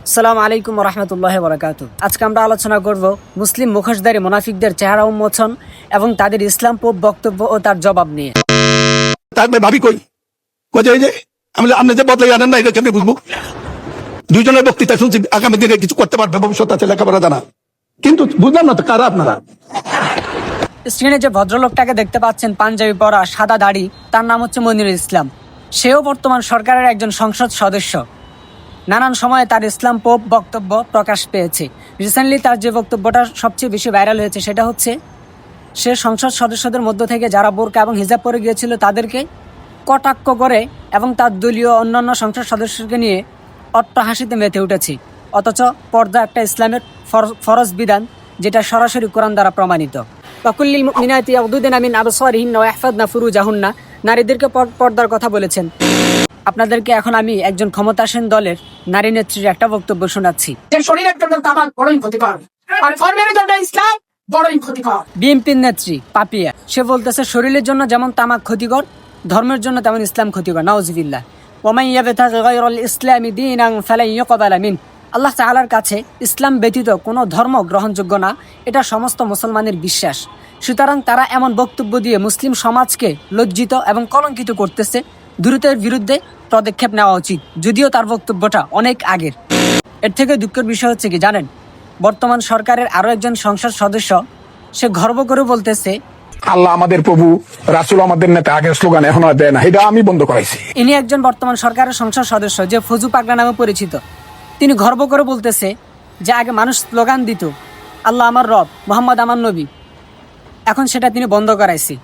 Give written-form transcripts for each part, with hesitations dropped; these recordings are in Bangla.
আসসালামু আলাইকুম রহমতুল্লাহি বারাকাতু। আজকে আমরা আলোচনা করব মুসলিম মুখোশধারী মুনাফিকদের চেহারা উন্মোচন এবং তাদের ইসলাম পোপ বক্তব্য ও তার জবাব নিয়ে। তারপরে ভাবি কই এই যে আপনি যে বদলাই আনেন না, এটা কেমনি বুঝবো? দুইজনের বক্তৃতা শুনছি, আগামী দিনে কিছু করতে পারবে, ভবিষ্যৎ আছে, লেখাপড়া জানা, কিন্তু বুঝলাম না তো কারা আপনারা। স্ক্রিনে যে ভদ্রলোকটাকে দেখতে পাচ্ছেন, পাঞ্জাবি পরা, সাদা দাড়ি, তার নাম হচ্ছে মনিরুল ইসলাম। সেও বর্তমান সরকারের একজন সংসদ সদস্য। নানান সময়ে তার ইসলাম পোপ বক্তব্য প্রকাশ পেয়েছে। রিসেন্টলি তার যে বক্তব্যটা সবচেয়ে বেশি ভাইরাল হয়েছে সেটা হচ্ছে সে সংসদ সদস্যদের মধ্য থেকে যারা বোরকা এবং হিজাব পরে গিয়েছিল তাদেরকে কটাক্ষ করে এবং তার দলীয় অন্যান্য সংসদ সদস্যকে নিয়ে অট্টহাসিতে মেতে উঠেছে। অথচ পর্দা একটা ইসলামের ফরজ বিধান, যেটা সরাসরি কোরআন দ্বারা প্রমাণিত। ওয়াকুল্লিল মুমিনাতি ইয়াগদুদনা মিন আবসারিহিন্না ওয়া ইয়াহফাযনা ফুরুজাহুন্না, নারীদেরকে পর্দার কথা বলেছেন। আপনাদেরকে এখন আমি একজন ক্ষমতাসীন দলের নারী নেত্রীর একটা বক্তব্য শোনাচ্ছি। শরীরের জন্য তামাক বড়ই ক্ষতিকর, আর ধর্মের জন্য ইসলাম বড়ই ক্ষতিকর। বিএনপির নেত্রী পাপিয়া, সে বলতেছে শরীরের জন্য যেমন তামাক ক্ষতিকর, ধর্মের জন্য তেমন ইসলাম ক্ষতিকর। নাউযুবিল্লাহ। ওয়ামান ইয়াবতাগি গায়রাল ইসলামি দীনান ফালান ইউকবালা মিন, আল্লাহ তাআলার কাছে ইসলাম ব্যতীত কোনো ধর্ম গ্রহণযোগ্য না, এটা সমস্ত মুসলমানের বিশ্বাস। সুতরাং তারা এমন বক্তব্য দিয়ে মুসলিম সমাজকে লজ্জিত এবং কলঙ্কিত করতেছে। দ্রুতের বিরুদ্ধে পদক্ষেপ নেওয়া উচিত, যদিও তার বক্তব্যটা অনেক আগের। এর থেকে দুঃখের বিষয় হচ্ছে কি জানেন, বর্তমান সরকারের আরো একজন সংসদ সদস্য, সে গর্ব করে বলতেছে আল্লাহ আমাদের প্রভু, রাসূল আমাদের নেতা, আগের স্লোগান এখন আর দেয় না, এটা আমি বন্ধ করাইছি। ইনি একজন বর্তমান সরকারের সংসদ সদস্য, যে ফজু পাগলা নামে পরিচিত। তিনি গর্ব করে বলতেছে যে আগে মানুষ স্লোগান দিত আল্লাহ আমার রব, মোহাম্মদ আমার নবী, এখন সেটা তিনি বন্ধ করাইছে।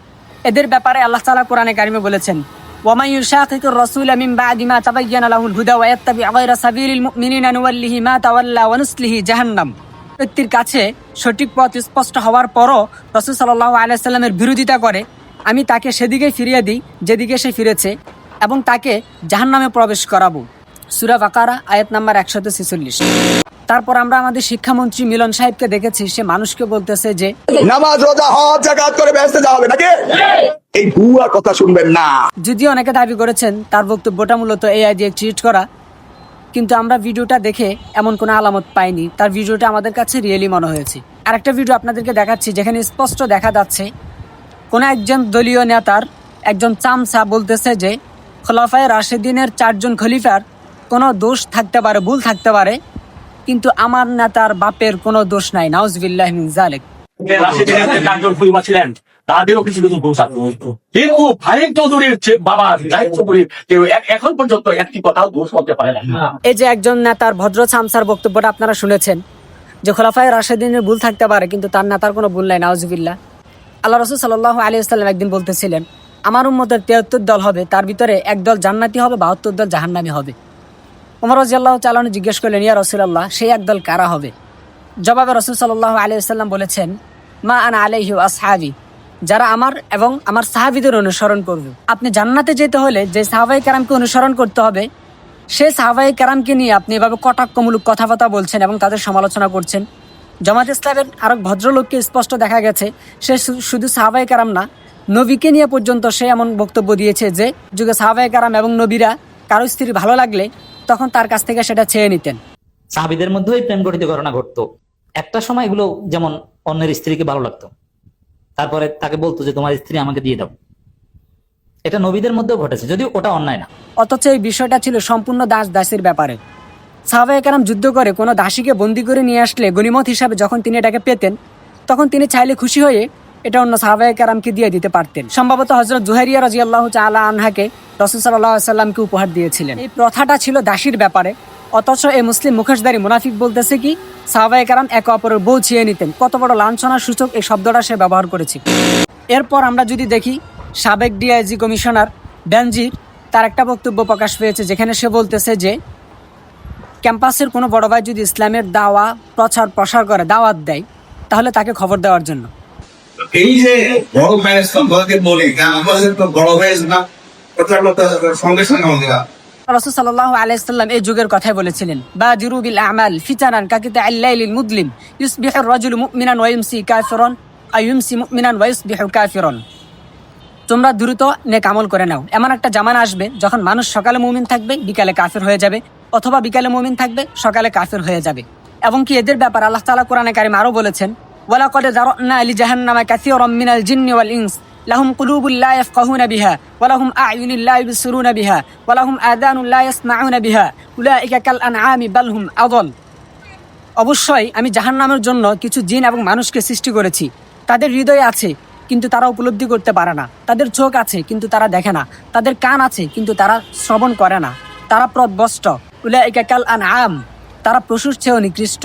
এদের ব্যাপারে আল্লাহ তাআলা কোরআনে কারিমে বলেছেন, ওয়ামান ইউশাকিকির রাসূলা মিন বাদি মা তাবায়্যানা লাহুল হুদা ওয়া ইয়াত্তাবি গায়রা সাবিলিল মুমিনিনা নুওয়াল্লিহি মা তাওয়াল্লা ওয়া নুসলিহি জাহান্নাম। ব্যক্তির কাছে সঠিক পথ স্পষ্ট হওয়ার পরও রাসূল সাল্লাল্লাহু আলাইহি সাল্লামের বিরোধিতা করে, আমি তাকে সেদিকে ফিরিয়ে দিই যেদিকে সে ফিরেছে, এবং তাকে জাহান্নামে প্রবেশ করাবো। সূরা বাকারা আয়াত নাম্বার 146। তারপর আমরা আমাদের শিক্ষামন্ত্রী মিলন সাহেবকে দেখেছি, সে মানুষকে বলতেছে যে নামাজ, রোজা, হজ, যাকাত করে বেহেশতে যাওয়া হবে নাকি? এই ভুয়া কথা শুনবেন না। যদিও অনেকে দাবি করেছেন তার বক্তব্যটা মূলত এআই দিয়ে ক্রিয়েট করা, কিন্তু আমরা ভিডিওটা দেখে এমন কোনো আলামত পাইনি। তার ভিডিওটা আমাদের কাছে রিয়েলি মনে হয়েছে। আরেকটা ভিডিও আপনাদেরকে দেখাচ্ছি, যেখানে স্পষ্ট দেখা যাচ্ছে কোনো একজন দলীয় নেতার একজন চামচা বলতেছে যে খোলাফায়ে রাশেদিনের 4 জন খলিফার কোনো দোষ থাকতে পারে, ভুল থাকতে পারে, কিন্তু আমার নেতার বাপের কোনো দোষ নাই। নাউজুবিল্লাহি মিন যালিক। তাদেরও কিছু কিছু দোষ আছে, কিন্তু ফারিক চৌধুরীর বাবা জাহিদ চৌধুরী এখন পর্যন্ত একটি কথাও দোষ করতে পারে না। এই যে একজন নেতার ভদ্র চামচার বক্তব্যটা আপনারা শুনেছেন, যে খোলাফায়ে রাশেদিনের ভুল থাকতে পারে কিন্তু তার নেতার কোনো ভুল নাই। নাউজুবিল্লাহ। আল্লাহ রাসূল সাল্লাল্লাহু আলাইহি ওয়াসাল্লাম একদিন বলতেছিলেন, আমার উম্মতের 73 দল হবে, তার ভিতরে এক দল জান্নাতি হবে, 72 দল জাহান্নামী হবে। ওমর রাদিয়াল্লাহু তাআলা আনহু জিজ্ঞেস করলেন, ইয়া রাসূলুল্লাহ, সেই এক দল কারা হবে? জবাবে রাসূল সাল্লাল্লাহু আলাইহি ওয়াসাল্লাম বলেছেন, মা আনা আলাইহি ওয়া আসহাবি, যারা আমার এবং আমার সাহাবীদের অনুসরণ করবে। আপনি জান্নাতে যেতে হলে যে সাহাবায়ে কেরামকে অনুসরণ করতে হবে, সেই সাহাবায়ে কেরামকে নিয়ে আপনি এভাবে কটাক্ষমূলক কথাবার্তা বলছেন এবং তাদের সমালোচনা করছেন। জামাত ইসলামের আরেক ভদ্রলোককে স্পষ্ট দেখা গেছে, সে শুধু সাহাবায়ে কেরাম না, নবীকে নিয়ে পর্যন্ত সে এমন বক্তব্য দিয়েছে যে যুগে সাহাবায়ে কেরাম এবং নবীরা কারো স্ত্রী ভালো লাগলে তখন তার কাছ থেকে সেটা চেয়ে নিতেন। সাহাবীদের মধ্যেই প্রেম গঠিত ঘটনা ঘটতো। একটা সময় এগুলো যেমন অন্যের স্ত্রীকে ভালো লাগতো, তারপরে তাকে বলতো যে তোমার স্ত্রী আমাকে দিয়ে দাও। এটা নবীদের মধ্যেও ঘটেছে, যদিও ওটা অন্যায় না। অথচ এই বিষয়টা ছিল সম্পূর্ণ দাস দাসীর ব্যাপারে। সাহাবায়ে কেরাম যুদ্ধ করে কোনো দাসীকে বন্দী করে নিয়ে আসলে গনিমত হিসাবে যখন তিনি এটাকে পেতেন, তখন তিনি চাইলে খুশি হয়ে এটা অন্য সাহাবায়ে কেরামকে দিয়ে দিতে পারতেন। সম্ভবত হযরত জুহাইরিয়া রাদিয়াল্লাহু তাআলা আনহাকে রাসূল সাল্লাল্লাহু আলাইহি ওয়াসাল্লামকে উপহার দিয়েছিলেন। এই প্রথাটা ছিল দাসীর ব্যাপারে। অথচ এই মুসলিম মুখোশধারী মুনাফিক বলতেছে কি সাহাবায়ে কেরাম একে অপরের বউ ছিয়ে নিতেন। কত বড় লাঞ্ছনার সূচক এই শব্দটা সে ব্যবহার করেছে। এরপর আমরা যদি দেখি, সাবেক ডিআইজি কমিশনার বেনজির, তার একটা বক্তব্য প্রকাশ পেয়েছে, যেখানে সে বলতেছে যে ক্যাম্পাসের কোনো বড় ভাই যদি ইসলামের দাওয়া প্রসার করে, দাওয়াত দেয়, তাহলে তাকে খবর দেওয়ার জন্য। এই যে বড় ভাইয়ের সম্পর্কে বলি, আমাদের তো বড় ভাই না, সঙ্গে সঙ্গে আমাদের রাসূল সাল্লাল্লাহু আলাইহি ওয়াসাল্লাম এই যুগের কথাই বলেছিলেন, বাদিরু বিল আমাল ফিতানান কাকিতা'আল লাইলিল মুযলিম ইউসবিহু আর-রাজুলু মুমিনান ওয়া ইউমসি কাফিরান আও ইউমসি মুমিনান ওয়া ইউসবিহু কাফিরান। তোমরা দ্রুত নেক আমল করে নাও। এমন একটা জামানা আসবে যখন মানুষ সকালে মুমিন থাকবে, বিকালে কাফির হয়ে যাবে, অথবা বিকালে মুমিন থাকবে, সকালে কাফের হয়ে যাবে। এবং কি এদের ব্যাপার আল্লাহ তাআলা কোরআনে কারিমে আরো বলেছেন, ওয়ালাকাদ যারানা লিজাহান্নামা কাসীরাম মিনাল জিন্নি ওয়াল ইনস লাহুম কুলুবুল লা ইয়াফকাহুনা বিহা ওয়া লাহুম আ'য়ুনুন লা ইবসিরুনা বিহা ওয়া লাহুম আযানুন লা ইয়াসমাউনা বিহা উলাইকা কাল আনআমি বাল হুম আযাল। অবশ্যই আমি জাহান্নামের জন্য কিছু জিন এবং মানুষকে সৃষ্টি করেছি। তাদের হৃদয় আছে কিন্তু তারা উপলব্ধি করতে পারে না, তাদের চোখ আছে কিন্তু তারা দেখে না, তাদের কান আছে কিন্তু তারা শ্রবণ করে না, তারা পথভ্রষ্ট। উলাইকা কাল আনআম, তারা পশুর চেয়েও নিকৃষ্ট।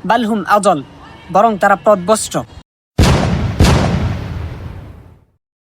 বাল হুম আযাল, বরং তারা পথভ্রষ্ট।